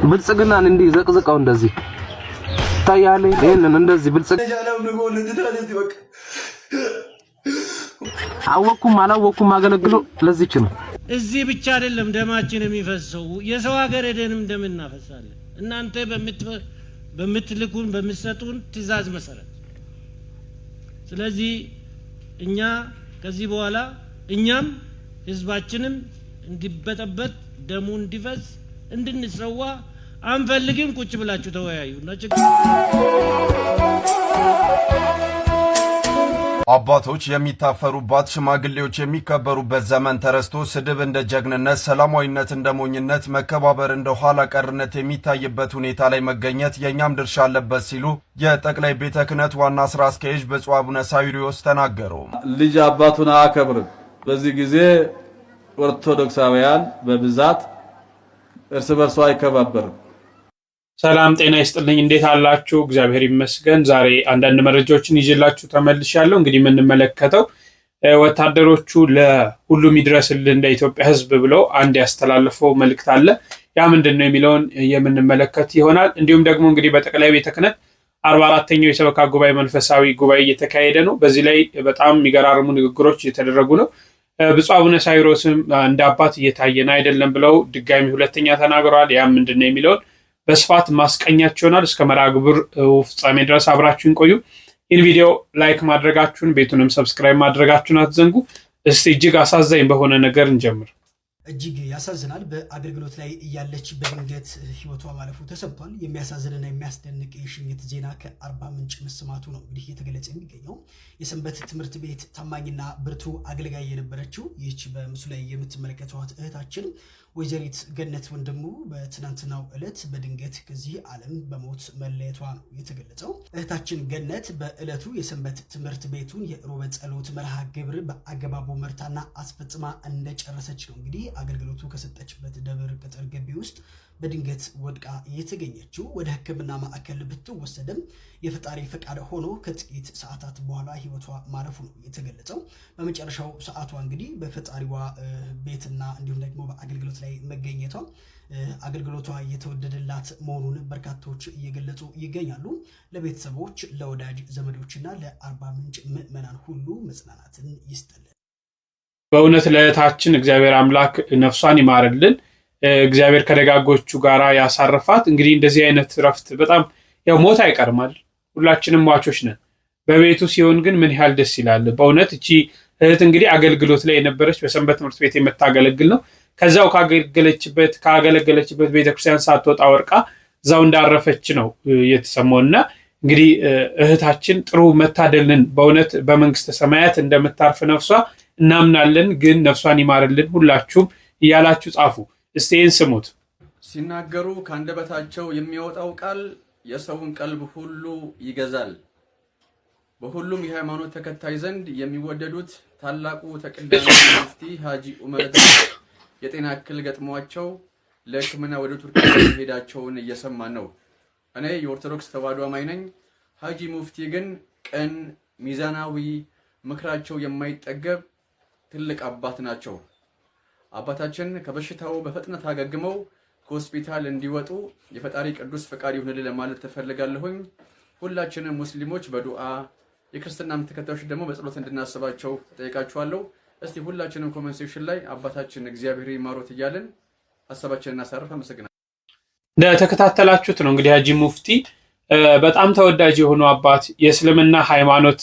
ብልጽግናን እንዲህ ዘቅዝቀው እንደዚህ ታያለ ይሄንን እንደዚህ ብልጽግና አወኩም አላወኩም አገለግሎ ለዚች ነው። እዚህ ብቻ አይደለም ደማችን የሚፈሰው የሰው ሀገር ሄደንም ደም እናፈሳለን። እናንተ በምትልኩን በምትሰጡን ትእዛዝ መሰረት። ስለዚህ እኛ ከዚህ በኋላ እኛም ህዝባችንም እንዲበጠበጥ ደሙ እንዲፈስ እንድንሰዋ አንፈልግም። ቁጭ ብላችሁ ተወያዩ። አባቶች የሚታፈሩባት ሽማግሌዎች የሚከበሩበት ዘመን ተረስቶ ስድብ እንደ ጀግንነት፣ ሰላማዊነት እንደ ሞኝነት፣ መከባበር እንደ ኋላ ቀርነት የሚታይበት ሁኔታ ላይ መገኘት የኛም ድርሻ አለበት ሲሉ የጠቅላይ ቤተ ክህነት ዋና ስራ አስኪያጅ ብፁዕ አቡነ ሳዊሮስ ተናገሩ። ልጅ አባቱን አያከብርም። በዚህ ጊዜ ኦርቶዶክሳውያን በብዛት እርስ በርሱ አይከባበርም። ሰላም ጤና ይስጥልኝ። እንዴት አላችሁ? እግዚአብሔር ይመስገን። ዛሬ አንዳንድ መረጃዎችን ይዤላችሁ ተመልሻለሁ። እንግዲህ የምንመለከተው ወታደሮቹ ለሁሉም ይድረስልን ለኢትዮጵያ ሕዝብ ብለው አንድ ያስተላለፈው መልእክት አለ። ያ ምንድነው የሚለውን የምንመለከት ይሆናል። እንዲሁም ደግሞ እንግዲህ በጠቅላይ ቤተ ክህነት 44ኛው የሰበካ ጉባኤ መንፈሳዊ ጉባኤ እየተካሄደ ነው። በዚህ ላይ በጣም የሚገራርሙ ንግግሮች እየተደረጉ ነው። ብፁዕ አቡነ ሳዊሮስም እንደ አባት እየታየን አይደለም ብለው ድጋሚ ሁለተኛ ተናግረዋል። ያ ምንድነው የሚለውን በስፋት ማስቀኛችሁ ይሆናል። እስከ መርሃ ግብር ፍጻሜ ድረስ አብራችሁን ቆዩ። ይህን ቪዲዮ ላይክ ማድረጋችሁን ቤቱንም ሰብስክራይብ ማድረጋችሁን አትዘንጉ። እስቲ እጅግ አሳዛኝ በሆነ ነገር እንጀምር። እጅግ ያሳዝናል። በአገልግሎት ላይ እያለች በድንገት ህይወቷ ማለፉ ተሰምቷል። የሚያሳዝንና የሚያስደንቅ የሽኝት ዜና ከአርባ ምንጭ መሰማቱ ነው እንግዲህ እየተገለጸ የሚገኘው። የሰንበት ትምህርት ቤት ታማኝና ብርቱ አገልጋይ የነበረችው ይህች በምስሉ ላይ የምትመለከቷት እህታችን ወይዘሪት ገነት ወንድሙ በትናንትናው ዕለት በድንገት ከዚህ ዓለም በሞት መለየቷ ነው የተገለጸው። እህታችን ገነት በዕለቱ የሰንበት ትምህርት ቤቱን የሮበ ጸሎት መርሃ ግብር በአገባቡ መርታና አስፈጽማ እንደጨረሰች ነው እንግዲህ አገልግሎቱ ከሰጠችበት ደብር ቅጥር ግቢ ውስጥ በድንገት ወድቃ የተገኘችው። ወደ ሕክምና ማዕከል ብትወሰደም የፈጣሪ ፈቃድ ሆኖ ከጥቂት ሰዓታት በኋላ ህይወቷ ማረፉ ነው የተገለጸው። በመጨረሻው ሰዓቷ እንግዲህ በፈጣሪዋ ቤትና እንዲሁም ደግሞ በአገልግሎት ላይ መገኘቷ አገልግሎቷ እየተወደደላት መሆኑን በርካቶች እየገለጹ ይገኛሉ። ለቤተሰቦች፣ ለወዳጅ ዘመዶችና ለአርባ ምንጭ ምዕመናን ሁሉ መጽናናትን ይስጥልን። በእውነት ለእህታችን እግዚአብሔር አምላክ ነፍሷን ይማርልን። እግዚአብሔር ከደጋጎቹ ጋራ ያሳርፋት። እንግዲህ እንደዚህ አይነት ረፍት በጣም ያው ሞት አይቀርም አይደል? ሁላችንም ሟቾች ነን። በቤቱ ሲሆን ግን ምን ያህል ደስ ይላል። በእውነት እቺ እህት እንግዲህ አገልግሎት ላይ የነበረች በሰንበት ትምህርት ቤት የምታገለግል ነው። ከዛው ካገለገለችበት ቤተክርስቲያን ሳትወጣ ወርቃ እዛው እንዳረፈች ነው የተሰማውና እንግዲህ እህታችን ጥሩ መታደልን በእውነት በመንግስተ ሰማያት እንደምታርፍ ነፍሷ እናምናለን። ግን ነፍሷን ይማርልን ሁላችሁም እያላችሁ ጻፉ። እስቲ ይህን ስሙት። ሲናገሩ ከአንደበታቸው የሚወጣው ቃል የሰውን ቀልብ ሁሉ ይገዛል። በሁሉም የሃይማኖት ተከታይ ዘንድ የሚወደዱት ታላቁ ተቀዳሚ ሙፍቲ ሀጂ ዑመር የጤና እክል ገጥሟቸው ለሕክምና ወደ ቱርክ መሄዳቸውን እየሰማን ነው። እኔ የኦርቶዶክስ ተዋሕዶ አማኝ ነኝ። ሀጂ ሙፍቲ ግን ቅን፣ ሚዛናዊ፣ ምክራቸው የማይጠገብ ትልቅ አባት ናቸው። አባታችን ከበሽታው በፍጥነት አገግመው ከሆስፒታል እንዲወጡ የፈጣሪ ቅዱስ ፈቃድ ይሁንልን ለማለት ተፈልጋለሁኝ። ሁላችንም ሙስሊሞች በዱዓ የክርስትና እምነት ተከታዮች ደግሞ በጸሎት እንድናስባቸው ጠይቃችኋለሁ። እስቲ ሁላችንም ኮሜንት ሴክሽን ላይ አባታችን እግዚአብሔር ይማሮት እያልን ሐሳባችንን እናሳርፍ። አመሰግናለሁ። እንደተከታተላችሁት ነው እንግዲህ ሀጂ ሙፍቲ በጣም ተወዳጅ የሆኑ አባት የእስልምና ሃይማኖት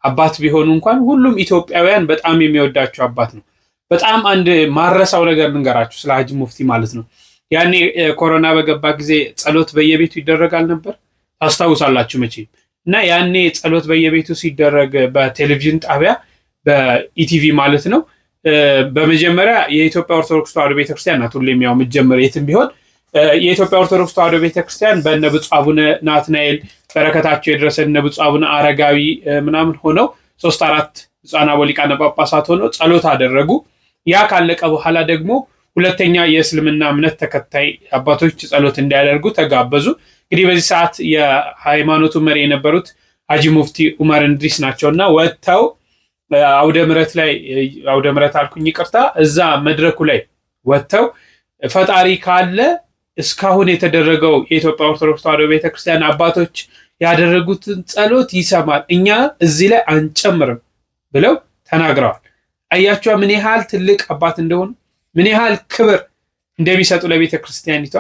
አባት ቢሆኑ እንኳን ሁሉም ኢትዮጵያውያን በጣም የሚወዳቸው አባት ነው። በጣም አንድ ማረሳው ነገር ልንገራችሁ ስለ ሀጂ ሙፍቲ ማለት ነው። ያኔ ኮሮና በገባ ጊዜ ጸሎት በየቤቱ ይደረጋል ነበር፣ ታስታውሳላችሁ መቼም። እና ያኔ ጸሎት በየቤቱ ሲደረግ በቴሌቪዥን ጣቢያ በኢቲቪ ማለት ነው በመጀመሪያ የኢትዮጵያ ኦርቶዶክስ ተዋሕዶ ቤተክርስቲያን ናት ሁሌም ያው የምትጀምር የትም ቢሆን የኢትዮጵያ ኦርቶዶክስ ተዋሕዶ ቤተክርስቲያን በእነ ብፁዕ አቡነ ናትናኤል በረከታቸው የደረሰ እነ ብፁዕ አቡነ አረጋዊ ምናምን ሆነው 3-4 ብፁዓን አበው ሊቃነ ጳጳሳት ሆነው ጸሎት አደረጉ። ያ ካለቀ በኋላ ደግሞ ሁለተኛ የእስልምና እምነት ተከታይ አባቶች ጸሎት እንዲያደርጉ ተጋበዙ። እንግዲህ በዚህ ሰዓት የሃይማኖቱ መሪ የነበሩት ሀጂ ሙፍቲ ዑመር እንድሪስ ናቸውና ወጥተው አውደ ምሕረት አልኩኝ ይቅርታ፣ እዛ መድረኩ ላይ ወጥተው ፈጣሪ ካለ እስካሁን የተደረገው የኢትዮጵያ ኦርቶዶክስ ተዋሕዶ ቤተክርስቲያን አባቶች ያደረጉትን ጸሎት ይሰማል፣ እኛ እዚህ ላይ አንጨምርም ብለው ተናግረዋል። አያቸዋ ምን ያህል ትልቅ አባት እንደሆኑ ምን ያህል ክብር እንደሚሰጡ ለቤተክርስቲያኒቷ።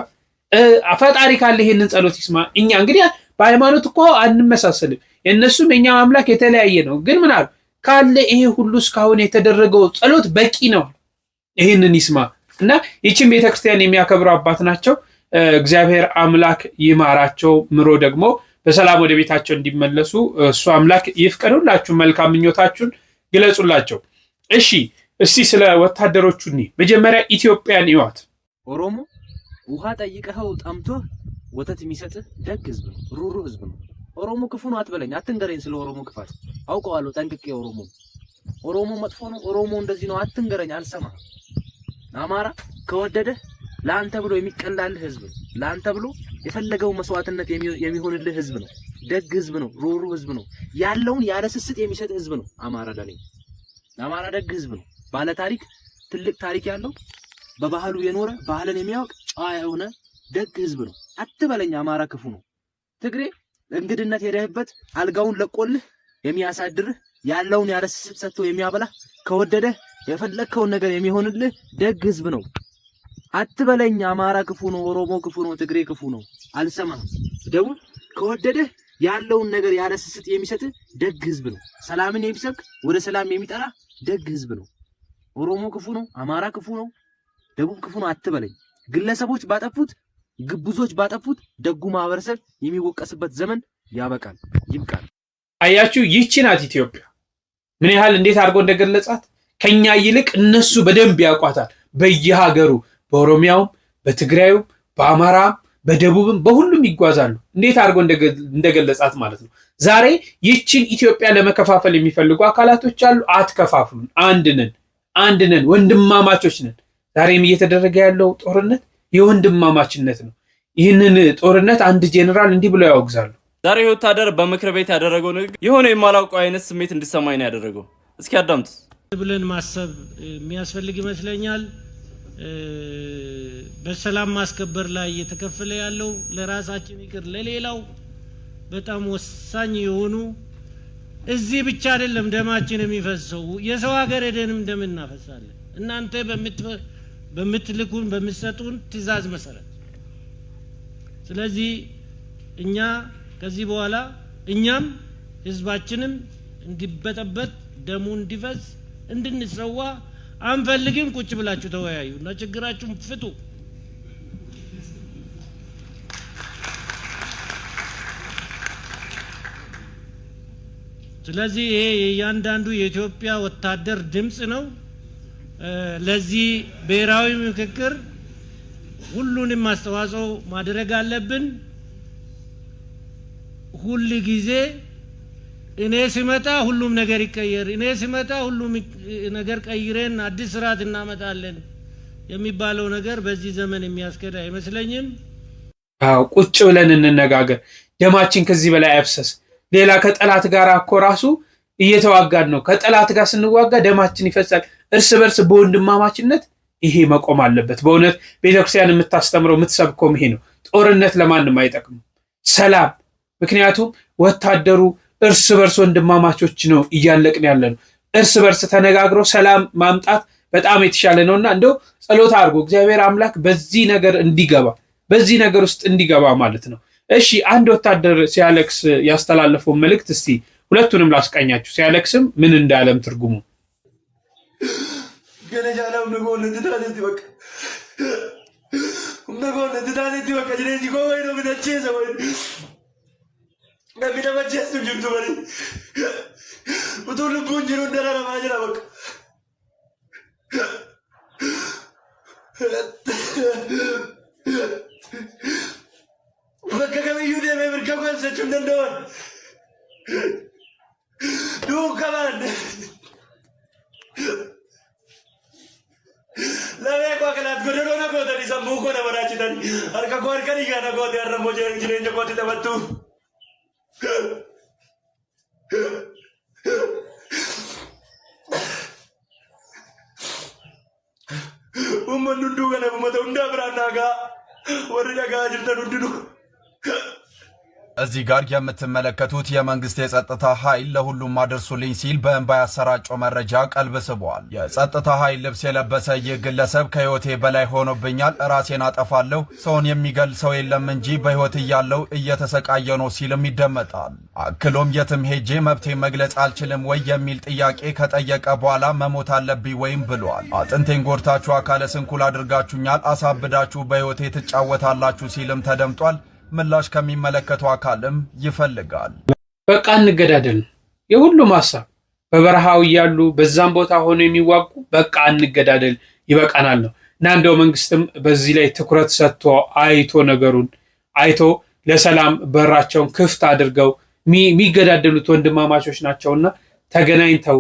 ፈጣሪ ካለ ይሄንን ጸሎት ይስማ። እኛ እንግዲህ በሃይማኖት እኮ አንመሳሰልም፣ የእነሱም የኛ አምላክ የተለያየ ነው። ግን ምን አሉ ካለ ይሄ ሁሉ እስካሁን የተደረገው ጸሎት በቂ ነው፣ ይህንን ይስማ እና ይህችን ቤተክርስቲያን የሚያከብሩ አባት ናቸው። እግዚአብሔር አምላክ ይማራቸው፣ ምሮ ደግሞ በሰላም ወደ ቤታቸው እንዲመለሱ እሱ አምላክ ይፍቀዱላችሁ። መልካም ምኞታችሁን ግለጹላቸው። እሺ እስቲ ስለ ወታደሮቹ መጀመሪያ ኢትዮጵያን ይዋት። ኦሮሞ ውሃ ጠይቀኸው ጠምቶ ወተት የሚሰጥህ ደግ ህዝብ ነው፣ ሩሩ ህዝብ ነው። ኦሮሞ ክፉ ነው አትበለኝ፣ አትንገረኝ ስለ ኦሮሞ ክፋት። አውቀዋለሁ ጠንቅቄ ኦሮሞ መጥፎ ነው፣ ኦሮሞ እንደዚህ ነው አትንገረኝ፣ አልሰማም። አማራ ከወደደህ ለአንተ ብሎ የሚቀላልህ ህዝብ ነው። ለአንተ ብሎ የፈለገው መስዋዕትነት የሚሆንልህ ህዝብ ነው። ደግ ህዝብ ነው፣ ሩሩ ህዝብ ነው። ያለውን ያለ ስስት የሚሰጥ ህዝብ ነው አማራ። ለኔ አማራ ደግ ህዝብ ነው። ባለ ታሪክ፣ ትልቅ ታሪክ ያለው በባህሉ የኖረ ባህልን የሚያውቅ ጨዋ የሆነ ደግ ህዝብ ነው። አትበለኝ አማራ ክፉ ነው። ትግሬ እንግድነት ሄደህበት አልጋውን ለቆልህ የሚያሳድርህ ያለውን ያለ ስስት ሰጥቶ የሚያበላህ ከወደደህ የፈለከውን ነገር የሚሆንልህ ደግ ህዝብ ነው። አትበለኝ አማራ ክፉ ነው፣ ኦሮሞ ክፉ ነው፣ ትግሬ ክፉ ነው፣ አልሰማም። ደቡብ ከወደደህ ያለውን ነገር ያለ ስስት የሚሰጥህ ደግ ህዝብ ነው። ሰላምን የሚሰብክ ወደ ሰላም የሚጠራ ደግ ህዝብ ነው። ኦሮሞ ክፉ ነው፣ አማራ ክፉ ነው፣ ደቡብ ክፉ ነው አትበለኝ። ግለሰቦች ባጠፉት፣ ግብዞች ባጠፉት ደጉ ማህበረሰብ የሚወቀስበት ዘመን ያበቃል፣ ይብቃል። አያችሁ ይህች ናት ኢትዮጵያ። ምን ያህል እንዴት አድርጎ እንደገለጻት ከኛ ይልቅ እነሱ በደንብ ያውቋታል። በየሀገሩ በኦሮሚያውም፣ በትግራዩም፣ በአማራም፣ በደቡብም በሁሉም ይጓዛሉ። እንዴት አድርጎ እንደገለጻት ማለት ነው። ዛሬ ይህችን ኢትዮጵያ ለመከፋፈል የሚፈልጉ አካላቶች አሉ። አትከፋፍሉን፣ አንድ ነን፣ ወንድማማቾች ነን። ዛሬም እየተደረገ ያለው ጦርነት የወንድማማችነት ነው። ይህንን ጦርነት አንድ ጄኔራል እንዲህ ብለው ያወግዛሉ። ዛሬ ወታደር በምክር ቤት ያደረገው ንግግር የሆነ የማላውቀው አይነት ስሜት እንዲሰማኝ ነው ያደረገው። እስኪ አዳምጡት ብለን ማሰብ የሚያስፈልግ ይመስለኛል። በሰላም ማስከበር ላይ እየተከፈለ ያለው ለራሳችን ይቅር ለሌላው በጣም ወሳኝ የሆኑ እዚህ ብቻ አይደለም ደማችን የሚፈሰው፣ የሰው ሀገር ሄደንም ደም እናፈሳለን። እናንተ በምትልኩን በምትሰጡን ትእዛዝ መሰረት። ስለዚህ እኛ ከዚህ በኋላ እኛም ህዝባችንም እንዲበጠበጥ ደሙ እንዲፈስ እንድንሰዋ አንፈልግም። ቁጭ ብላችሁ ተወያዩ እና ችግራችሁን ፍቱ። ስለዚህ ይሄ የእያንዳንዱ የኢትዮጵያ ወታደር ድምጽ ነው። ለዚህ ብሔራዊ ምክክር ሁሉንም አስተዋጽኦ ማድረግ አለብን። ሁሉ ጊዜ እኔ ሲመጣ ሁሉም ነገር ይቀየር፣ እኔ ሲመጣ ሁሉም ነገር ቀይረን አዲስ ስርዓት እናመጣለን የሚባለው ነገር በዚህ ዘመን የሚያስከዳ አይመስለኝም። አዎ ቁጭ ብለን እንነጋገር፣ ደማችን ከዚህ በላይ አይፍሰስ። ሌላ ከጠላት ጋር እኮ ራሱ እየተዋጋን ነው። ከጠላት ጋር ስንዋጋ ደማችን ይፈሳል። እርስ በርስ በወንድማማችነት ይሄ መቆም አለበት። በእውነት ቤተክርስቲያን የምታስተምረው የምትሰብከው ይሄ ነው። ጦርነት ለማንም አይጠቅምም። ሰላም፣ ምክንያቱም ወታደሩ እርስ በርስ ወንድማማቾች ነው እያለቅን ያለ ነው። እርስ በርስ ተነጋግሮ ሰላም ማምጣት በጣም የተሻለ ነውና እንደው ጸሎት አድርጎ እግዚአብሔር አምላክ በዚህ ነገር እንዲገባ በዚህ ነገር ውስጥ እንዲገባ ማለት ነው። እሺ አንድ ወታደር ሲያለቅስ ያስተላለፈው መልእክት እስቲ ሁለቱንም ላስቀኛችሁ። ሲያለቅስም ምን እንዳለም ትርጉሙ ገነጃላው ነው ለተዳለቲ በቃ ለተዳለቲ በቃ ጅሬጂ ጎይ ነው ምንቼ ዘወይ ለሚደመጀስ ጅምቱ በሪ ወቶል ቡንጅሩ እንደራራ ማጅራ በቃ በቃ ከመዩ ደም ምርከው ሰቹ እንደሆነ ዱካባን ለኔ ቆከላት ጎደሎ ነው ጎደሊ ሰሙኮ ነው ወራጭተን አርካ ጎርከን ይጋና ጎደ ያረሞ ጅሬንጀ ጎደ ተመቱ ummanu duga na mata unda branaga warri dhagaa jirtan hundinuu እዚህ ጋር የምትመለከቱት የመንግስት የጸጥታ ኃይል ለሁሉም አድርሱልኝ ሲል በእንባ ያሰራጨው መረጃ ቀልብ ስቧል። የጸጥታ ኃይል ልብስ የለበሰ ይህ ግለሰብ ከህይወቴ በላይ ሆኖብኛል፣ ራሴን አጠፋለሁ፣ ሰውን የሚገል ሰው የለም እንጂ በህይወት እያለው እየተሰቃየ ነው ሲልም ይደመጣል። አክሎም የትም ሄጄ መብቴ መግለጽ አልችልም ወይ የሚል ጥያቄ ከጠየቀ በኋላ መሞት አለብኝ ወይም ብሏል። አጥንቴን ጎርታችሁ አካለ ስንኩል አድርጋችሁኛል፣ አሳብዳችሁ በህይወቴ ትጫወታላችሁ ሲልም ተደምጧል። ምላሽ ከሚመለከተው አካልም ይፈልጋል። በቃ እንገዳደል የሁሉም ሐሳብ በበረሃው ያሉ በዛም ቦታ ሆኖ የሚዋጉ በቃ እንገዳደል ይበቃናል ነው እና እንደው መንግስትም በዚህ ላይ ትኩረት ሰጥቶ አይቶ ነገሩን አይቶ ለሰላም በራቸውን ክፍት አድርገው የሚገዳደሉት ወንድማማቾች ናቸውና ተገናኝተው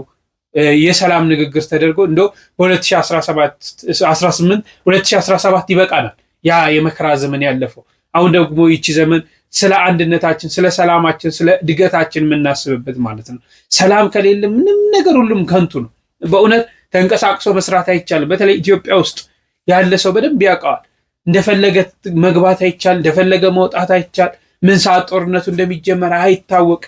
የሰላም ንግግር ተደርጎ እንደው በ2017 ይበቃናል ያ የመከራ ዘመን ያለፈው። አሁን ደግሞ ይቺ ዘመን ስለ አንድነታችን፣ ስለ ሰላማችን፣ ስለ እድገታችን የምናስብበት ማለት ነው። ሰላም ከሌለ ምንም ነገር ሁሉም ከንቱ ነው። በእውነት ተንቀሳቅሶ መስራት አይቻልም። በተለይ ኢትዮጵያ ውስጥ ያለ ሰው በደንብ ያውቀዋል። እንደፈለገ መግባት አይቻል፣ እንደፈለገ መውጣት አይቻል። ምን ሰዓት ጦርነቱ እንደሚጀመር አይታወቅ።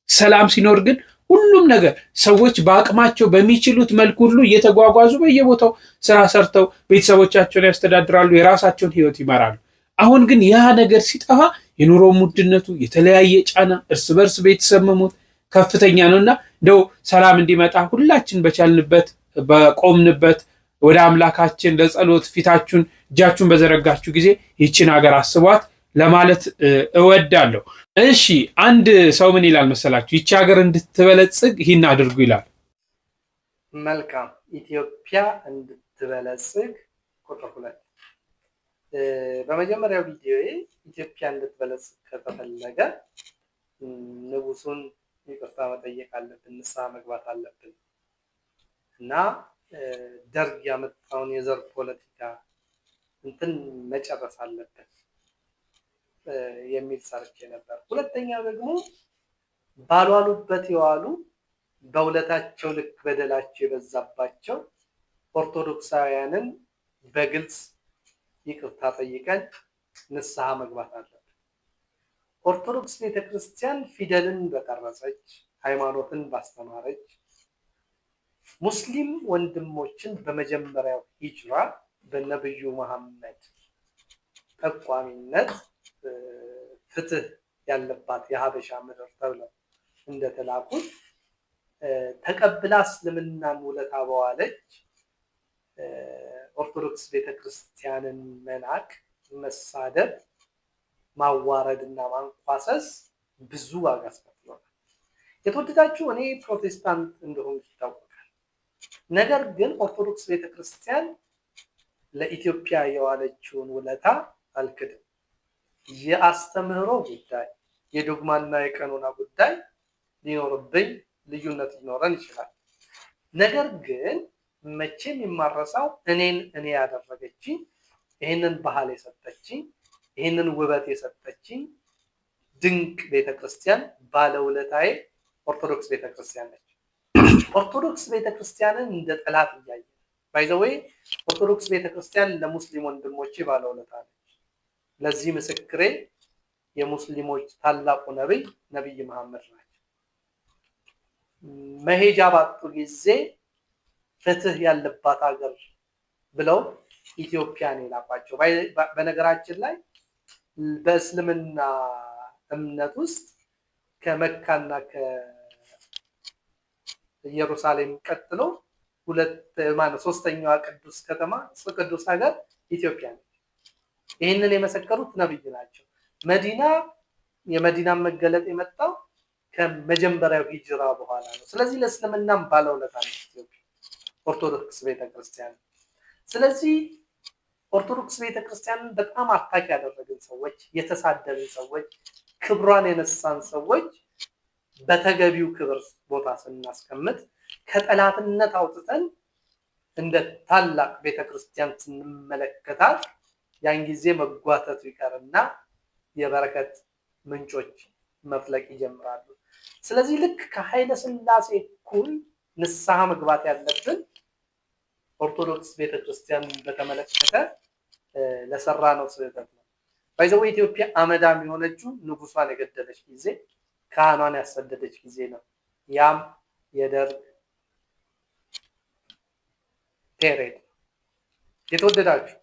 ሰላም ሲኖር ግን ሁሉም ነገር ሰዎች በአቅማቸው በሚችሉት መልኩ ሁሉ እየተጓጓዙ በየቦታው ስራ ሰርተው ቤተሰቦቻቸውን ያስተዳድራሉ፣ የራሳቸውን ህይወት ይመራሉ። አሁን ግን ያ ነገር ሲጠፋ የኑሮ ውድነቱ፣ የተለያየ ጫና፣ እርስ በርስ ቤተሰብ መሞት ከፍተኛ ነውና እንደው ሰላም እንዲመጣ ሁላችን በቻልንበት በቆምንበት ወደ አምላካችን ለጸሎት ፊታችሁን እጃችሁን በዘረጋችሁ ጊዜ ይችን ሀገር አስቧት ለማለት እወዳለሁ። እሺ አንድ ሰው ምን ይላል መሰላችሁ? ይቺ ሀገር እንድትበለጽግ ይህን አድርጉ ይላል። መልካም ኢትዮጵያ እንድትበለጽግ ቁጥር 2 በመጀመሪያው ቪዲዮ ኢትዮጵያ እንድትበለጽግ ከተፈለገ ንጉሱን ይቅርታ መጠየቅ አለብን፣ ንስሐ መግባት አለብን እና ደርግ ያመጣውን የዘር ፖለቲካ እንትን መጨረስ አለብን የሚል ሰርቼ ነበር። ሁለተኛው ደግሞ ባልዋሉበት የዋሉ በውለታቸው ልክ በደላቸው የበዛባቸው ኦርቶዶክሳውያንን በግልጽ ይቅርታ ጠይቀን ንስሐ መግባት አለብን። ኦርቶዶክስ ቤተክርስቲያን ፊደልን በቀረጸች፣ ሃይማኖትን ባስተማረች፣ ሙስሊም ወንድሞችን በመጀመሪያው ሂጅራ በነብዩ መሐመድ ጠቋሚነት ፍትህ ያለባት የሀበሻ ምድር ተብለው እንደተላኩት ተቀብላ እስልምናን ውለታ በዋለች ኦርቶዶክስ ቤተክርስቲያንን መናቅ፣ መሳደብ፣ ማዋረድና ማንኳሰስ ብዙ ዋጋ አስከፍሏል። የተወደዳችሁ እኔ ፕሮቴስታንት እንደሆነ ይታወቃል። ነገር ግን ኦርቶዶክስ ቤተክርስቲያን ለኢትዮጵያ የዋለችውን ውለታ አልክድም። የአስተምህሮ ጉዳይ፣ የዶግማና የቀኖና ጉዳይ ሊኖርብኝ ልዩነት ሊኖረን ይችላል። ነገር ግን መቼም የማረሳው እኔ ያደረገችኝ ይህንን ባህል የሰጠችኝ ይህንን ውበት የሰጠችኝ ድንቅ ቤተክርስቲያን ባለውለታዬ ኦርቶዶክስ ቤተክርስቲያን ነች። ኦርቶዶክስ ቤተክርስቲያንን እንደ ጠላት እያየ ባይዘዌ ኦርቶዶክስ ቤተክርስቲያን ለሙስሊም ወንድሞቼ ባለውለታ ነች። ለዚህ ምስክሬ የሙስሊሞች ታላቁ ነብይ መሐመድ ናቸው። መሄጃ ባጡ ጊዜ ፍትህ ያለባት ሀገር ብለው ኢትዮጵያን የላኳቸው። በነገራችን ላይ በእስልምና እምነት ውስጥ ከመካና ከኢየሩሳሌም ቀጥሎ ሶስተኛዋ ቅዱስ ከተማ ቅዱስ ሀገር ኢትዮጵያ ነች። ይህንን የመሰከሩት ነብይ ናቸው። የመዲናን መገለጥ የመጣው ከመጀመሪያው ሂጅራ በኋላ ነው። ስለዚህ ለእስልምናም ባለውለታ ነች ኢትዮጵያ ኦርቶዶክስ ቤተክርስቲያን። ስለዚህ ኦርቶዶክስ ቤተክርስቲያንን በጣም አታክ ያደረግን ሰዎች፣ የተሳደብን ሰዎች፣ ክብሯን የነሳን ሰዎች በተገቢው ክብር ቦታ ስናስቀምጥ ከጠላትነት አውጥተን እንደ ታላቅ ቤተክርስቲያን ስንመለከታት ያን ጊዜ መጓተቱ ይቀርና የበረከት ምንጮች መፍለቅ ይጀምራሉ። ስለዚህ ልክ ከኃይለ ሥላሴ እኩል ንስሐ መግባት ያለብን ኦርቶዶክስ ቤተክርስቲያን በተመለከተ ለሰራነው ስህተት ነው። ባይዘው ኢትዮጵያ አመዳም የሆነችው ንጉሷን የገደለች ጊዜ ካህኗን ያሰደደች ጊዜ ነው። ያም የደርግ ፔሬድ። የተወደዳችሁ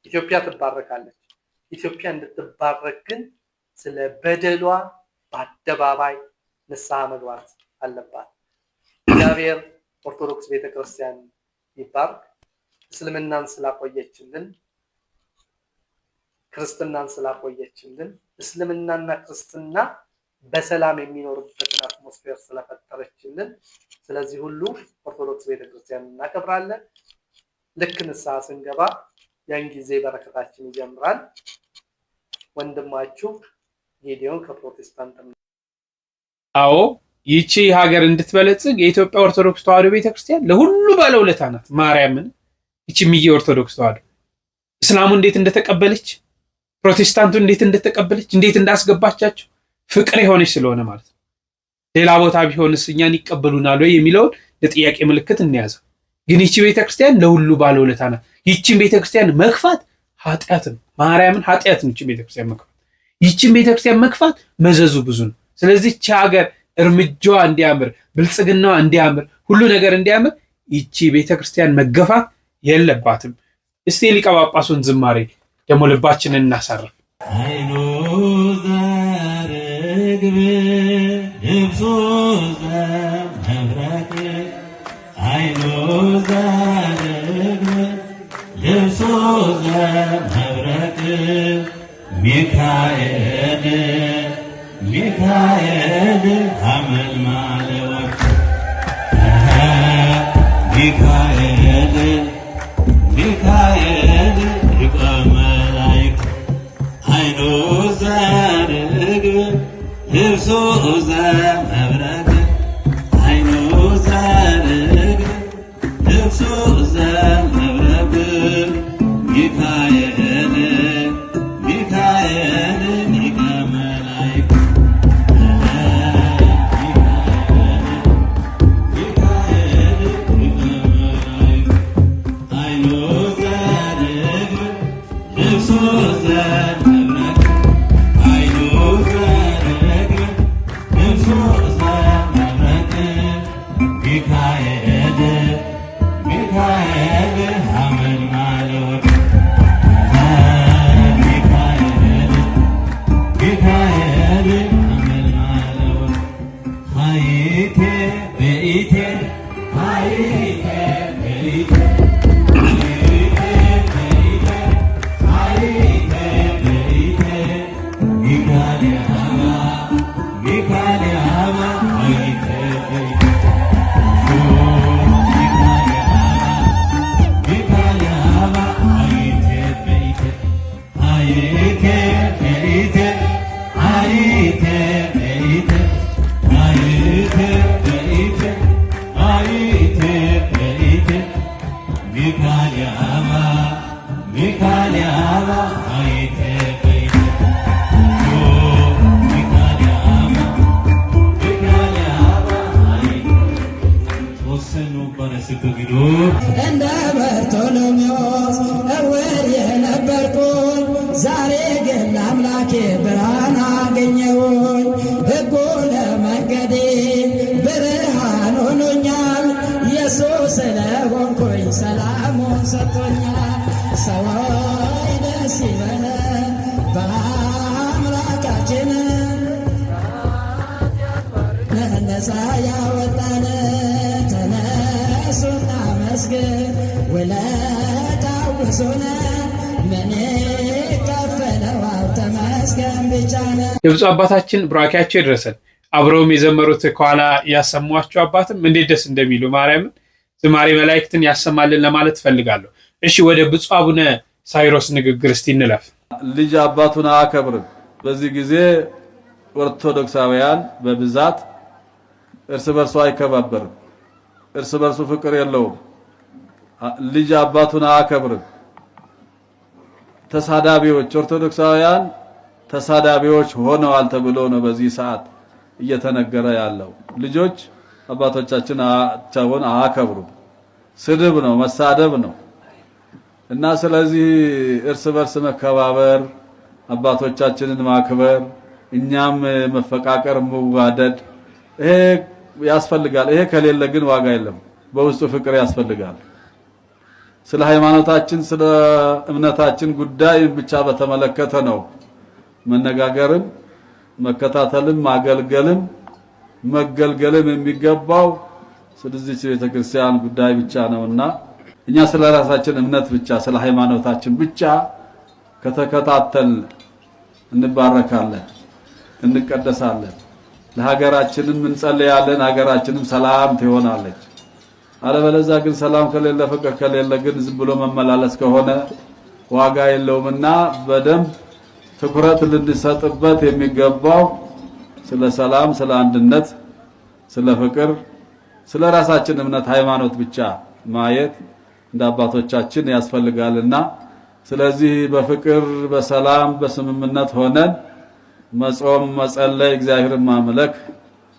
ኢትዮጵያ ትባረካለች። ኢትዮጵያ እንድትባረክ ግን ስለ በደሏ በአደባባይ ንስሐ መግባት አለባት። እግዚአብሔር ኦርቶዶክስ ቤተክርስቲያን ይባርክ። እስልምናን ስላቆየችልን፣ ክርስትናን ስላቆየችልን፣ እስልምናና ክርስትና በሰላም የሚኖርበትን አትሞስፌር ስለፈጠረችልን፣ ስለዚህ ሁሉ ኦርቶዶክስ ቤተክርስቲያን እናከብራለን። ልክ ንስሐ ስንገባ ያን ጊዜ በረከታችን ይጀምራል። ወንድማችሁ ጌዲዮን ከፕሮቴስታንት። አዎ ይቺ ሀገር እንድትበለጽግ የኢትዮጵያ ኦርቶዶክስ ተዋሕዶ ቤተክርስቲያን ለሁሉ ባለውለታ ናት። ማርያምን ይቺ ምዬ ኦርቶዶክስ ተዋሕዶ እስላሙ እንዴት እንደተቀበለች፣ ፕሮቴስታንቱ እንዴት እንደተቀበለች፣ እንዴት እንዳስገባቻቸው ፍቅር የሆነች ስለሆነ ማለት ነው። ሌላ ቦታ ቢሆንስ እኛን ይቀበሉናል ወይ የሚለውን ለጥያቄ ምልክት እንያዘው። ግን ይቺ ቤተክርስቲያን ለሁሉ ባለውለታ ናት። ይቺን ቤተክርስቲያን መግፋት ኃጢአት ነው። ማርያምን ኃጢአት ነው ይቺን ቤተክርስቲያን መግፋት። ይቺን ቤተክርስቲያን መግፋት መዘዙ ብዙ ነው። ስለዚህ ይቺ ሀገር እርምጃዋ እንዲያምር፣ ብልጽግናዋ እንዲያምር፣ ሁሉ ነገር እንዲያምር ይቺ ቤተክርስቲያን መገፋት የለባትም። እስቲ ሊቀ ጳጳሱን ዝማሬ ደግሞ ልባችንን እናሳርፍ። አይኑ ዘርግብ ልብሱ ዘመብረቅ አይኑ ዘርግብ ልብሱ ዘመብረቅ ሚካኤል ሚካኤል ሐመልማለ ወርቅ ሚካኤል ሚካኤል ሊቀ መላእክት አይኑ ዘርግብ ልብሱ ዘመብረቅ አይኑ ዘርግብ ልብሱ ዘመብረቅ ሚካኤል ሚካኤል ሊቀ መላእክት ሚካኤል ሊቀ መላእክት አይኑ ዘርግብ ልብሱ ዘመብረቅ አይኑ ዘርግብ ልብሱ ዘመብረቅ ሚካኤል ሚካኤል ሐመልማለ ወርቅ ሚካኤል ሚካኤል ሐመልማለ ወርቅ ሀይቴ በኢቴ ሀይቴ በኢቴ እንደ በርቶሎሜዎስ እውር የነበርኩኝ ዛሬ ግን ለአምላኬ ብርሃን አገኘሁኝ። ሕጉ ለመንገዴ ብርሃን ሆኖኛል። ኢየሱስ ስለሆንኩኝ ሰላሙን ሰጥቶኛል። ሰዎች ደስ ይበለን በአምላካችን ነፃ ያወጣን ተነሱና መስገን ውለታው ብዙ ነው። ምን ከፈለዋል ተመስገን ብቻ ነው። የብፁዕ አባታችን ቡራኬያቸው ይድረሰን። አብረውም የዘመሩት ከኋላ ያሰሟቸው አባትም እንዴት ደስ እንደሚሉ ማርያምን ዝማሬ መላእክትን ያሰማልን ለማለት ፈልጋለሁ። እሺ ወደ ብፁዕ አቡነ ሳይሮስ ንግግር እስቲ እንለፍ። ልጅ አባቱን አያከብርም። በዚህ ጊዜ ኦርቶዶክሳውያን በብዛት እርስ በርሱ አይከባበርም። እርስ በርሱ ፍቅር የለውም። ልጅ አባቱን አያከብርም። ተሳዳቢዎች ኦርቶዶክሳውያን ተሳዳቢዎች ሆነዋል ተብሎ ነው በዚህ ሰዓት እየተነገረ ያለው። ልጆች አባቶቻቸውን አያከብሩም። ስድብ ነው፣ መሳደብ ነው። እና ስለዚህ እርስ በርስ መከባበር አባቶቻችንን ማክበር፣ እኛም መፈቃቀር፣ መዋደድ ይሄ ያስፈልጋል። ይሄ ከሌለ ግን ዋጋ የለም። በውስጡ ፍቅር ያስፈልጋል። ስለ ሃይማኖታችን ስለ እምነታችን ጉዳይ ብቻ በተመለከተ ነው መነጋገርም መከታተልም ማገልገልም መገልገልም የሚገባው ስለዚህ ቤተክርስቲያን ጉዳይ ብቻ ነውና እኛ ስለ ራሳችን እምነት ብቻ ስለ ሃይማኖታችን ብቻ ከተከታተል እንባረካለን፣ እንቀደሳለን፣ ለሀገራችንም እንጸልያለን፣ ሀገራችንም ሰላም ትሆናለች። አለበለዚያ ግን ሰላም ከሌለ ፍቅር ከሌለ ግን ዝም ብሎ መመላለስ ከሆነ ዋጋ የለውምና በደንብ ትኩረት ልንሰጥበት የሚገባው ስለ ሰላም፣ ስለ አንድነት፣ ስለ ፍቅር፣ ስለ ራሳችን እምነት ሃይማኖት ብቻ ማየት እንደ አባቶቻችን ያስፈልጋልና ስለዚህ በፍቅር በሰላም በስምምነት ሆነን መጾም፣ መጸለይ፣ እግዚአብሔርን ማምለክ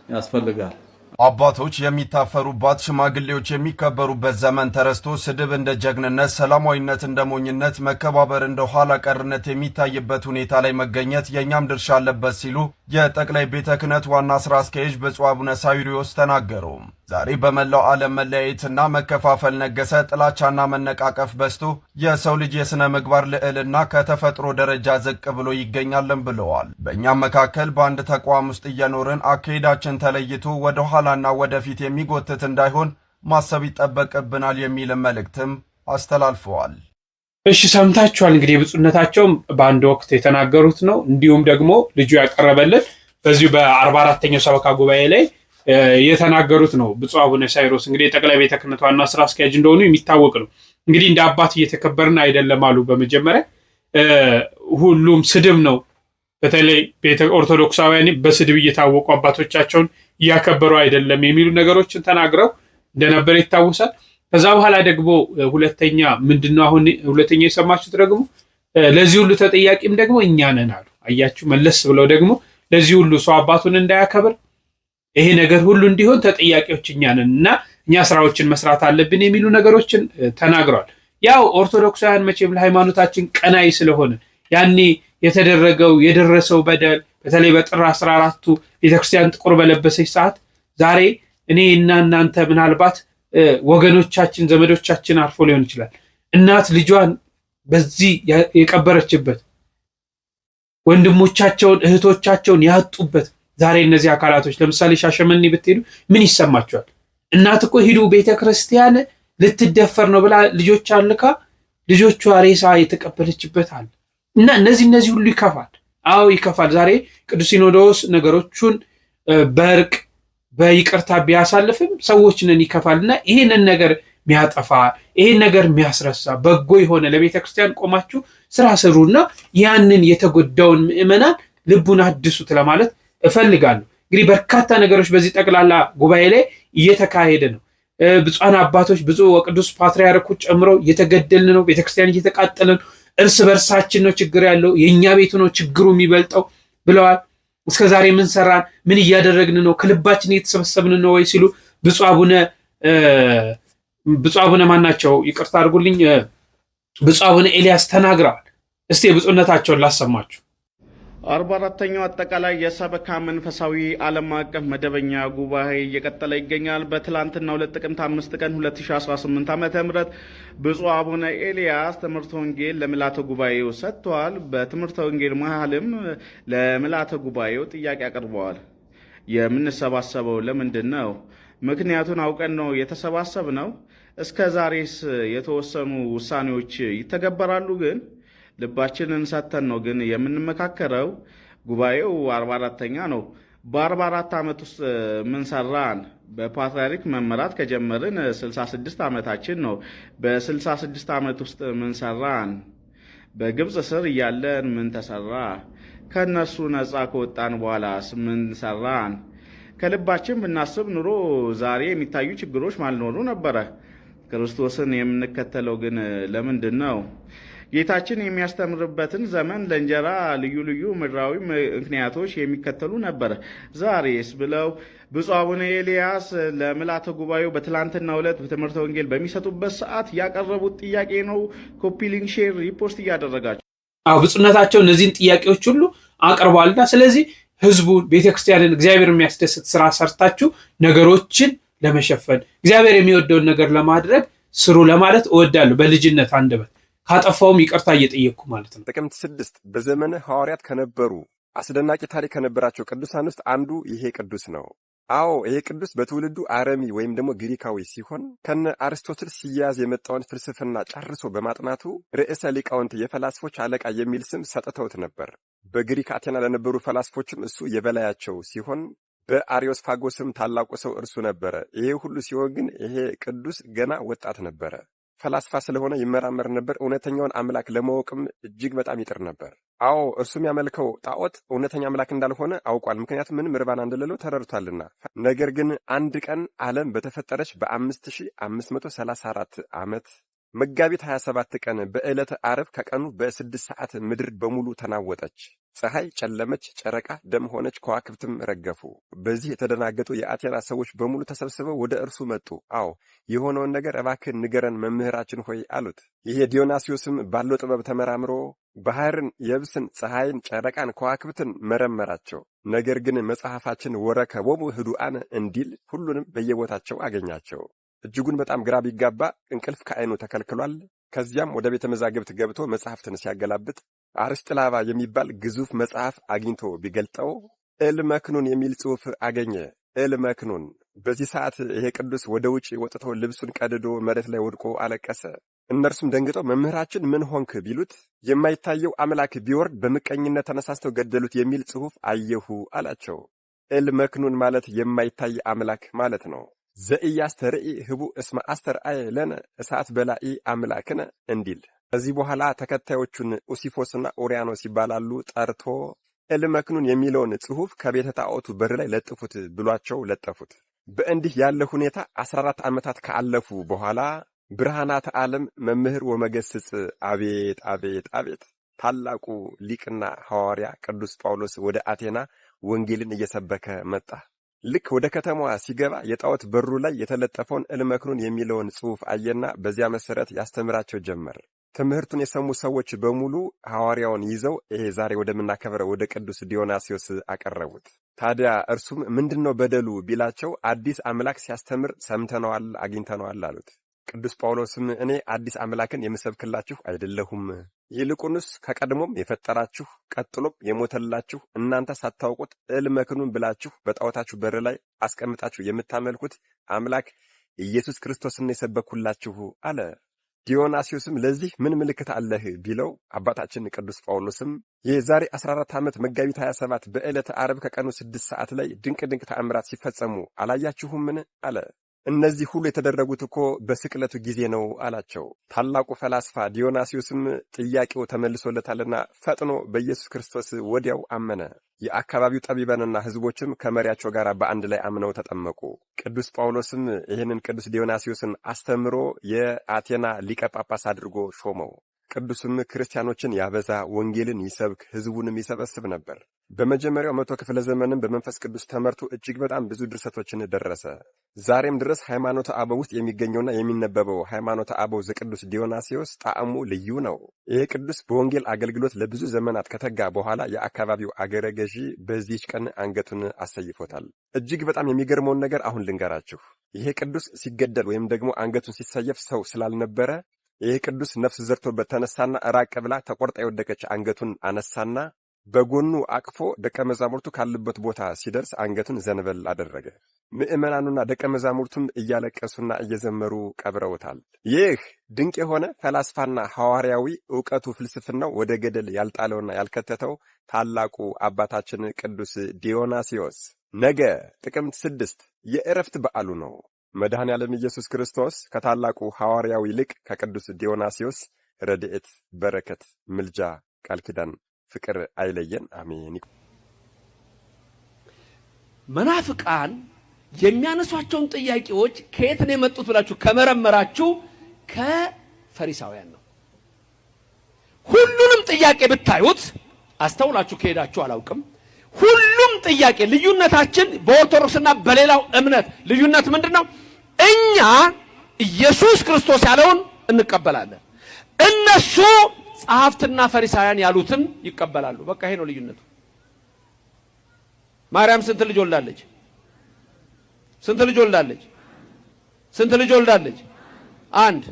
ያስፈልጋል። አባቶች የሚታፈሩባት ሽማግሌዎች የሚከበሩበት ዘመን ተረስቶ ስድብ እንደ ጀግንነት፣ ሰላማዊነት እንደ ሞኝነት፣ መከባበር እንደ ኋላ ቀርነት የሚታይበት ሁኔታ ላይ መገኘት የኛም ድርሻ አለበት ሲሉ የጠቅላይ ቤተ ክህነት ዋና ስራ አስኪያጅ ብፁዕ አቡነ ሳዊሮስ ተናገሩ። ዛሬ በመላው ዓለም መለያየትና መከፋፈል ነገሰ፣ ጥላቻና መነቃቀፍ በዝቶ የሰው ልጅ የሥነ ምግባር ልዕልና ከተፈጥሮ ደረጃ ዝቅ ብሎ ይገኛልን ብለዋል። በእኛም መካከል በአንድ ተቋም ውስጥ እየኖርን አካሄዳችን ተለይቶ ወደ ኋላና ወደፊት የሚጎትት እንዳይሆን ማሰብ ይጠበቅብናል የሚል መልእክትም አስተላልፈዋል። እሺ ሰምታችኋል። እንግዲህ ብፁዕነታቸውም በአንድ ወቅት የተናገሩት ነው። እንዲሁም ደግሞ ልጁ ያቀረበልን በዚሁ በ44ኛው ሰበካ ጉባኤ ላይ የተናገሩት ነው። ብፁዕ አቡነ ሳዊሮስ እንግዲህ የጠቅላይ ቤተ ክህነት ዋና ስራ አስኪያጅ እንደሆኑ የሚታወቅ ነው። እንግዲህ እንደ አባት እየተከበርን አይደለም አሉ። በመጀመሪያ ሁሉም ስድብ ነው። በተለይ ኦርቶዶክሳውያን በስድብ እየታወቁ አባቶቻቸውን እያከበሩ አይደለም የሚሉ ነገሮችን ተናግረው እንደነበር ይታወሳል። ከዛ በኋላ ደግሞ ሁለተኛ ምንድነው አሁን ሁለተኛ የሰማችሁት ደግሞ ለዚህ ሁሉ ተጠያቂም ደግሞ እኛ ነን አሉ። አያችሁ፣ መለስ ብለው ደግሞ ለዚህ ሁሉ ሰው አባቱን እንዳያከብር ይሄ ነገር ሁሉ እንዲሆን ተጠያቂዎች እኛ ነን እና እኛ ስራዎችን መስራት አለብን የሚሉ ነገሮችን ተናግረዋል። ያው ኦርቶዶክሳውያን መቼም ለሃይማኖታችን ቀናይ ስለሆነ ያኔ የተደረገው የደረሰው በደል በተለይ በጥር 14ቱ ቤተክርስቲያን ጥቁር በለበሰች ሰዓት ዛሬ እኔ እና እናንተ ምናልባት ወገኖቻችን ዘመዶቻችን አርፎ ሊሆን ይችላል እናት ልጇን በዚህ የቀበረችበት ወንድሞቻቸውን እህቶቻቸውን ያጡበት ዛሬ እነዚህ አካላቶች ለምሳሌ ሻሸመኔ ብትሄዱ ምን ይሰማቸዋል? እናት እኮ ሂዱ ቤተክርስቲያን ልትደፈር ነው ብላ ልጆች አልካ ልጆቿ ሬሳ የተቀበለችበት አለ እና እነዚህ ሁሉ ይከፋል። አዎ ይከፋል። ዛሬ ቅዱስ ሲኖዶስ ነገሮቹን በእርቅ በይቅርታ ቢያሳልፍም ሰዎች ነን ይከፋልና ይሄንን ነገር የሚያጠፋ ይሄን ነገር የሚያስረሳ በጎ የሆነ ለቤተ ክርስቲያን ቆማችሁ ስራ ስሩና ያንን የተጎዳውን ምእመናን ልቡን አድሱት ለማለት እፈልጋለሁ። እንግዲህ በርካታ ነገሮች በዚህ ጠቅላላ ጉባኤ ላይ እየተካሄደ ነው። ብፁዓን አባቶች ብፁዕ ወቅዱስ ፓትርያርኩ ጨምሮ እየተገደልን ነው። ቤተክርስቲያን እየተቃጠለ ነው። እርስ በርሳችን ነው ችግር ያለው፣ የኛ ቤቱ ነው ችግሩ የሚበልጠው ብለዋል። እስከዛሬ ምን ሰራን? ምን እያደረግን ነው? ከልባችን እየተሰበሰብን ነው ወይ ሲሉ ብፁዕ አቡነ ማናቸው ይቅርታ አድርጉልኝ፣ ብፁዕ አቡነ ኤልያስ ተናግረዋል። እስቲ ብፁዕነታቸውን ላሰማችሁ። 44ኛው አጠቃላይ የሰበካ መንፈሳዊ ዓለም አቀፍ መደበኛ ጉባኤ እየቀጠለ ይገኛል። በትላንትናው ዕለት ጥቅምት 5 ቀን 2018 ዓ.ም ብፁዕ አቡነ ኤልያስ ትምህርተ ወንጌል ለምልዓተ ጉባኤው ሰጥተዋል። በትምህርተ ወንጌል መሃልም ለምልዓተ ጉባኤው ጥያቄ አቅርበዋል። የምንሰባሰበው ለምንድን ነው? ምክንያቱን አውቀን ነው የተሰባሰብ ነው። እስከ ዛሬስ የተወሰኑ ውሳኔዎች ይተገበራሉ ግን ልባችንን ሰተን ነው ግን የምንመካከረው። ጉባኤው 44ኛ ነው። በ44 ዓመት ውስጥ ምን ሰራን? በፓትርያርክ መመራት ከጀመርን 66 ዓመታችን ነው። በ66 ዓመት ውስጥ ምን ሰራን? በግብፅ ስር እያለን ምን ተሰራ? ከነሱ ነፃ ከወጣን በኋላስ ምን ሰራን? ከልባችን ብናስብ ኑሮ ዛሬ የሚታዩ ችግሮች ማልኖሩ ነበረ። ክርስቶስን የምንከተለው ግን ለምንድን ነው? ጌታችን የሚያስተምርበትን ዘመን ለእንጀራ ልዩ ልዩ ምድራዊ ምክንያቶች የሚከተሉ ነበር። ዛሬስ ብለው ብፁዕ አቡነ ኤልያስ ለምልዓተ ጉባኤው በትላንትናው ዕለት በትምህርተ ወንጌል በሚሰጡበት ሰዓት ያቀረቡት ጥያቄ ነው። ኮፒ ሊንክ፣ ሼር፣ ሪፖስት እያደረጋቸው ብፁዕነታቸው እነዚህን ጥያቄዎች ሁሉ አቅርቧልና ስለዚህ ህዝቡን ቤተክርስቲያንን እግዚአብሔር የሚያስደስት ስራ ሰርታችሁ ነገሮችን ለመሸፈን እግዚአብሔር የሚወደውን ነገር ለማድረግ ስሩ ለማለት እወዳለሁ። በልጅነት አንደበት ካጠፋውም ይቅርታ እየጠየቅኩ ማለት ነው። ጥቅምት 6 በዘመነ ሐዋርያት ከነበሩ አስደናቂ ታሪክ ከነበራቸው ቅዱሳን ውስጥ አንዱ ይሄ ቅዱስ ነው። አዎ ይሄ ቅዱስ በትውልዱ አረሚ ወይም ደግሞ ግሪካዊ ሲሆን ከነ አርስቶትል ሲያዝ የመጣውን ፍልስፍና ጨርሶ በማጥናቱ ርዕሰ ሊቃውንት የፈላስፎች አለቃ የሚል ስም ሰጥተውት ነበር። በግሪክ አቴና ለነበሩ ፈላስፎችም እሱ የበላያቸው ሲሆን በአሪዮስፋጎስም ታላቁ ሰው እርሱ ነበረ። ይሄ ሁሉ ሲሆን ግን ይሄ ቅዱስ ገና ወጣት ነበረ። ፈላስፋ ስለሆነ ይመራመር ነበር። እውነተኛውን አምላክ ለማወቅም እጅግ በጣም ይጥር ነበር። አዎ እርሱም ያመልከው ጣዖት እውነተኛ አምላክ እንዳልሆነ አውቋል። ምክንያቱም ምንም ርባና እንደሌለው ተረድቷልና። ነገር ግን አንድ ቀን ዓለም በተፈጠረች በ5534 ዓመት መጋቢት 27 ቀን በዕለተ ዓርብ ከቀኑ በ6 ሰዓት ምድር በሙሉ ተናወጠች። ፀሐይ ጨለመች፣ ጨረቃ ደም ሆነች፣ ከዋክብትም ረገፉ። በዚህ የተደናገጡ የአቴና ሰዎች በሙሉ ተሰብስበው ወደ እርሱ መጡ። አዎ የሆነውን ነገር እባክህ ንገረን መምህራችን ሆይ አሉት። ይሄ ዲዮናስዮስም ባለው ጥበብ ተመራምሮ ባህርን፣ የብስን፣ ፀሐይን፣ ጨረቃን፣ ከዋክብትን መረመራቸው። ነገር ግን መጽሐፋችን ወረከቦሙ ህዱአነ እንዲል ሁሉንም በየቦታቸው አገኛቸው። እጅጉን በጣም ግራ ቢጋባ እንቅልፍ ከዓይኑ ተከልክሏል። ከዚያም ወደ ቤተ መዛግብት ገብቶ መጽሐፍትን ሲያገላብጥ አርስጥላባ የሚባል ግዙፍ መጽሐፍ አግኝቶ ቢገልጠው እልመክኑን የሚል ጽሑፍ አገኘ። እልመክኑን። በዚህ ሰዓት ይሄ ቅዱስ ወደ ውጭ ወጥቶ ልብሱን ቀድዶ መሬት ላይ ወድቆ አለቀሰ። እነርሱም ደንግጠው መምህራችን ምን ሆንክ ቢሉት የማይታየው አምላክ ቢወርድ በምቀኝነት ተነሳስተው ገደሉት የሚል ጽሑፍ አየሁ አላቸው። እልመክኑን ማለት የማይታይ አምላክ ማለት ነው። ዘኢያስተርኢ ህቡ እስመ አስተርአየ ለነ እሳት በላኢ አምላክነ እንዲል። ከዚህ በኋላ ተከታዮቹን ኡሲፎስና ኦሪያኖስ ይባላሉ ጠርቶ እልመክኑን የሚለውን ጽሑፍ ከቤተ ጣዖቱ በር ላይ ለጥፉት ብሏቸው ለጠፉት። በእንዲህ ያለ ሁኔታ 14 ዓመታት ካለፉ በኋላ ብርሃናተ ዓለም መምህር ወመገስጽ አቤት አቤት አቤት ታላቁ ሊቅና ሐዋርያ ቅዱስ ጳውሎስ ወደ አቴና ወንጌልን እየሰበከ መጣ። ልክ ወደ ከተማዋ ሲገባ የጣዖት በሩ ላይ የተለጠፈውን እልመክኑን የሚለውን ጽሑፍ አየና በዚያ መሰረት ያስተምራቸው ጀመር። ትምህርቱን የሰሙ ሰዎች በሙሉ ሐዋርያውን ይዘው ይሄ ዛሬ ወደምናከብረው ወደ ቅዱስ ዲዮናስዮስ አቀረቡት። ታዲያ እርሱም ምንድነው በደሉ ቢላቸው አዲስ አምላክ ሲያስተምር ሰምተነዋል፣ አግኝተነዋል አሉት። ቅዱስ ጳውሎስም እኔ አዲስ አምላክን የምሰብክላችሁ አይደለሁም፣ ይልቁንስ ከቀድሞም የፈጠራችሁ ቀጥሎም የሞተላችሁ እናንተ ሳታውቁት እልመክኑን ብላችሁ በጣዖታችሁ በር ላይ አስቀምጣችሁ የምታመልኩት አምላክ ኢየሱስ ክርስቶስን የሰበኩላችሁ አለ። ዲዮናስዮስም ለዚህ ምን ምልክት አለህ ቢለው አባታችን ቅዱስ ጳውሎስም የዛሬ 14 ዓመት መጋቢት 27 በዕለተ ዓርብ ከቀኑ 6 ሰዓት ላይ ድንቅ ተአምራት ሲፈጸሙ አላያችሁምን አለ። እነዚህ ሁሉ የተደረጉት እኮ በስቅለቱ ጊዜ ነው አላቸው። ታላቁ ፈላስፋ ዲዮናስዮስም ጥያቄው ተመልሶለታልና ፈጥኖ በኢየሱስ ክርስቶስ ወዲያው አመነ። የአካባቢው ጠቢባንና ሕዝቦችም ከመሪያቸው ጋር በአንድ ላይ አምነው ተጠመቁ። ቅዱስ ጳውሎስም ይህንን ቅዱስ ዲዮናስዮስን አስተምሮ የአቴና ሊቀ ጳጳስ አድርጎ ሾመው። ቅዱስም ክርስቲያኖችን ያበዛ፣ ወንጌልን ይሰብክ፣ ሕዝቡንም ይሰበስብ ነበር። በመጀመሪያው 100 ክፍለ ዘመንም በመንፈስ ቅዱስ ተመርቶ እጅግ በጣም ብዙ ድርሰቶችን ደረሰ። ዛሬም ድረስ ሃይማኖተ አበው ውስጥ የሚገኘውና የሚነበበው ሃይማኖተ አበው ዘቅዱስ ዲዮናስዮስ ጣዕሙ ልዩ ነው። ይሄ ቅዱስ በወንጌል አገልግሎት ለብዙ ዘመናት ከተጋ በኋላ የአካባቢው አገረ ገዢ በዚህች ቀን አንገቱን አሰይፎታል። እጅግ በጣም የሚገርመውን ነገር አሁን ልንገራችሁ። ይሄ ቅዱስ ሲገደል ወይም ደግሞ አንገቱን ሲሰየፍ ሰው ስላልነበረ ይሄ ቅዱስ ነፍስ ዘርቶበት ተነሳና ራቅ ብላ ተቆርጣ የወደቀች አንገቱን አነሳና በጎኑ አቅፎ ደቀ መዛሙርቱ ካሉበት ቦታ ሲደርስ አንገቱን ዘንበል አደረገ። ምዕመናኑና ደቀ መዛሙርቱም እያለቀሱና እየዘመሩ ቀብረውታል። ይህ ድንቅ የሆነ ፈላስፋና ሐዋርያዊ ዕውቀቱ ፍልስፍናው ወደ ገደል ያልጣለውና ያልከተተው ታላቁ አባታችን ቅዱስ ዲዮናስዮስ ነገ ጥቅምት 6 የዕረፍት በዓሉ ነው። መድኃኔ ዓለም ኢየሱስ ክርስቶስ ከታላቁ ሐዋርያዊ ሊቅ ከቅዱስ ዲዮናስዮስ ረድኤት፣ በረከት፣ ምልጃ፣ ቃል ኪዳን፣ ፍቅር አይለየን። አሜን። መናፍቃን የሚያነሷቸውን ጥያቄዎች ከየት ነው የመጡት ብላችሁ ከመረመራችሁ ከፈሪሳውያን ነው። ሁሉንም ጥያቄ ብታዩት አስተውላችሁ ከሄዳችሁ አላውቅም። ሁሉም ጥያቄ ልዩነታችን በኦርቶዶክስና በሌላው እምነት ልዩነት ምንድነው? እኛ ኢየሱስ ክርስቶስ ያለውን እንቀበላለን። እነሱ ጸሐፍትና ፈሪሳውያን ያሉትን ይቀበላሉ። በቃ ይሄ ነው ልዩነቱ። ማርያም ስንት ልጅ ወልዳለች? ስንት ልጅ ወልዳለች? ስንት ልጅ ወልዳለች? አንድ።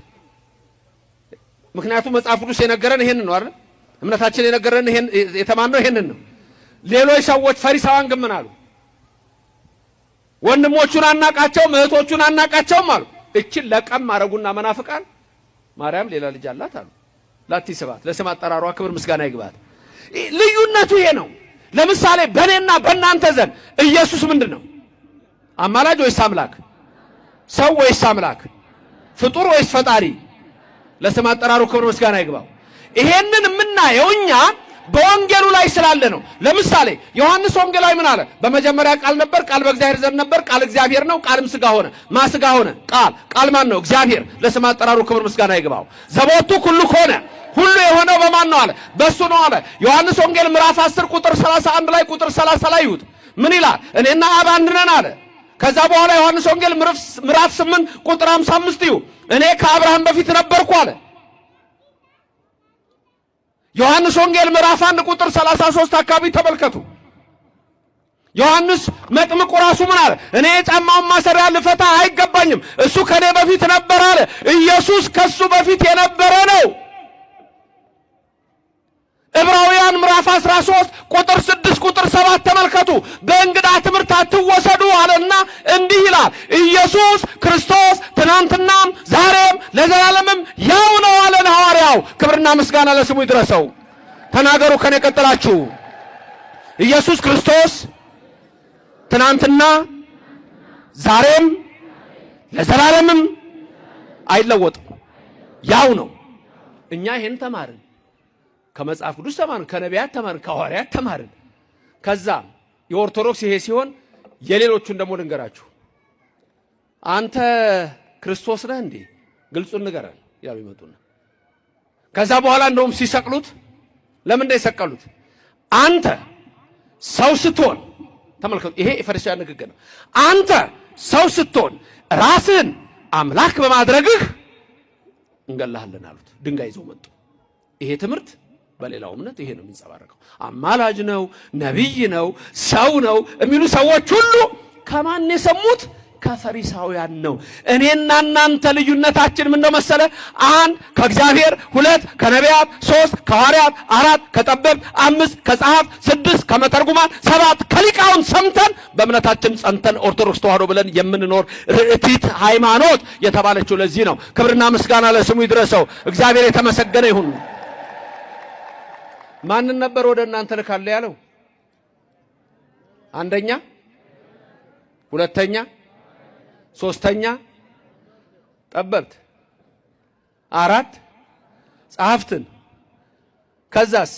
ምክንያቱም መጽሐፍ ቅዱስ የነገረን ይሄንን ነው አይደል? እምነታችን የነገረን ይሄን የተማነው ይሄንን ነው። ሌሎች ሰዎች ፈሪሳውያን ግን ምን አሉ? ወንድሞቹን አናቃቸውም እህቶቹን አናቃቸውም አሉ። እችን ለቀም አረጉና መናፍቃን ማርያም ሌላ ልጅ አላት አሉ። ላቲ ስብሐት ለስም አጠራሯ ክብር ምስጋና ይግባት። ልዩነቱ ይሄ ነው። ለምሳሌ በእኔና በእናንተ ዘንድ ኢየሱስ ምንድነው? አማላጅ ወይስ አምላክ? ሰው ወይስ አምላክ? ፍጡር ወይስ ፈጣሪ? ለስም አጠራሩ ክብር ምስጋና ይግባው። ይሄንን የምናየው እኛ በወንጌሉ ላይ ስላለ ነው። ለምሳሌ ዮሐንስ ወንጌላዊ ምን አለ? በመጀመሪያ ቃል ነበር፣ ቃል በእግዚአብሔር ዘንድ ነበር፣ ቃል እግዚአብሔር ነው፣ ቃልም ሥጋ ሆነ። ሥጋ ሆነ? ቃል ማን ነው? እግዚአብሔር። ለስም አጠራሩ ክብር ምስጋና ይግባው። ዘቦቱ ኩሉ ሆነ፣ ሁሉ የሆነው በማን ነው አለ? በሱ ነው አለ። ዮሐንስ ወንጌል ምዕራፍ 10 ቁጥር 31 ላይ ቁጥር 30 ላይ ይሁት ምን ይላል? እኔና አብ አንድ ነን አለ። ከዛ በኋላ ዮሐንስ ወንጌል ምዕራፍ 8 ቁጥር 55 ይሁ እኔ ከአብርሃም በፊት ነበርኩ አለ። ዮሐንስ ወንጌል ምዕራፍ 1 ቁጥር 33 አካባቢ ተመልከቱ። ዮሐንስ መጥምቁ ራሱ ምን አለ? እኔ የጫማውን ማሰሪያ ልፈታ አይገባኝም፣ እሱ ከኔ በፊት ነበር አለ። ኢየሱስ ከሱ በፊት የነበረ ነው። ዕብራውያን ምዕራፍ 13 ቁጥር 6 ቁጥር 7 ተመልከቱ። በእንግዳ ትምህርት አትወሰዱ አለና እንዲህ ይላል፣ ኢየሱስ ክርስቶስ ትናንትናም ዛሬም ለዘላለምም ያው ነው አለን ሐዋርያው። ክብርና ምስጋና ለስሙ ይድረሰው። ተናገሩ ከኔ ቀጥላችሁ። ኢየሱስ ክርስቶስ ትናንትና ዛሬም ለዘላለምም አይለወጥም፣ ያው ነው። እኛ ይሄን ተማርን። ከመጽሐፍ ቅዱስ ተማርን፣ ከነቢያት ተማርን፣ ከሐዋርያት ተማርን። ከዛ የኦርቶዶክስ ይሄ ሲሆን የሌሎቹን ደግሞ ልንገራችሁ። አንተ ክርስቶስ ነህ እንዴ? ግልጹን ንገረን ያሉ ይመጡና ከዛ በኋላ እንደውም ሲሰቅሉት ለምን እንደሰቀሉት አንተ ሰው ስትሆን ተመልከቱ። ይሄ የፈሪሳውያን ንግግር ነው። አንተ ሰው ስትሆን ራስን አምላክ በማድረግህ እንገላሃለን አሉት። ድንጋይ ይዘው መጡ። ይሄ ትምህርት በሌላው እምነት ይሄ ነው የሚንጸባረቀው። አማላጅ ነው፣ ነቢይ ነው፣ ሰው ነው የሚሉ ሰዎች ሁሉ ከማን የሰሙት? ከፈሪሳውያን ነው። እኔና እናንተ ልዩነታችን ምን ነው መሰለ? 1 ከእግዚአብሔር፣ 2 ከነቢያት፣ 3 ከሐዋርያት፣ 4 ከጠበብት፣ 5 ከጸሐፍት፣ 6 ከመተርጉማን፣ 7 ከሊቃውንት ሰምተን በእምነታችን ጸንተን ኦርቶዶክስ ተዋሕዶ ብለን የምንኖር ርዕቲት ሃይማኖት የተባለችው ለዚህ ነው። ክብርና ምስጋና ለስሙ ይድረሰው። እግዚአብሔር የተመሰገነ ይሁን። ማንን ነበር ወደ እናንተ ልካለሁ ያለው? አንደኛ፣ ሁለተኛ፣ ሶስተኛ ጠበብት፣ 4 ጸሐፍትን። ከዛስ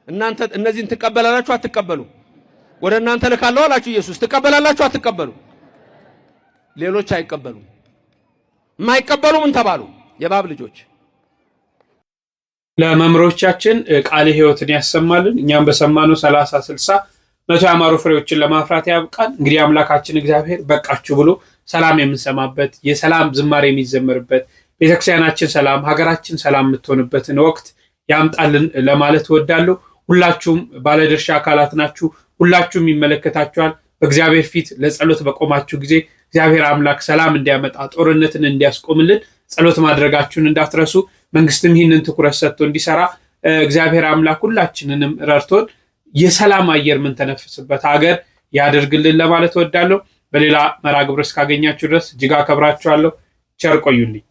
እናንተ እነዚህን ትቀበላላችሁ አትቀበሉ? ወደ እናንተ ልካለሁ አላችሁ ኢየሱስ። ትቀበላላችሁ አትቀበሉ? ሌሎች አይቀበሉም። የማይቀበሉ ምን ተባሉ? የእባብ ልጆች። ለመምህሮቻችን ቃለ ሕይወትን ያሰማልን። እኛም በሰማነው 30 60 መቶ ያማሩ ፍሬዎችን ለማፍራት ያብቃል። እንግዲህ አምላካችን እግዚአብሔር በቃችሁ ብሎ ሰላም የምንሰማበት የሰላም ዝማሬ የሚዘመርበት ቤተክርስቲያናችን ሰላም ሀገራችን ሰላም የምትሆንበትን ወቅት ያምጣልን ለማለት እወዳለሁ። ሁላችሁም ባለድርሻ አካላት ናችሁ። ሁላችሁም ይመለከታችኋል። በእግዚአብሔር ፊት ለጸሎት በቆማችሁ ጊዜ እግዚአብሔር አምላክ ሰላም እንዲያመጣ ጦርነትን እንዲያስቆምልን ጸሎት ማድረጋችሁን እንዳትረሱ። መንግስትም ይህንን ትኩረት ሰጥቶ እንዲሰራ እግዚአብሔር አምላክ ሁላችንንም ረድቶን የሰላም አየር ምን ተነፍስበት ሀገር ያደርግልን ለማለት እወዳለሁ። በሌላ መርሃ ግብር እስካገኛችሁ ድረስ እጅግ አከብራችኋለሁ። ቸር ቆዩልኝ።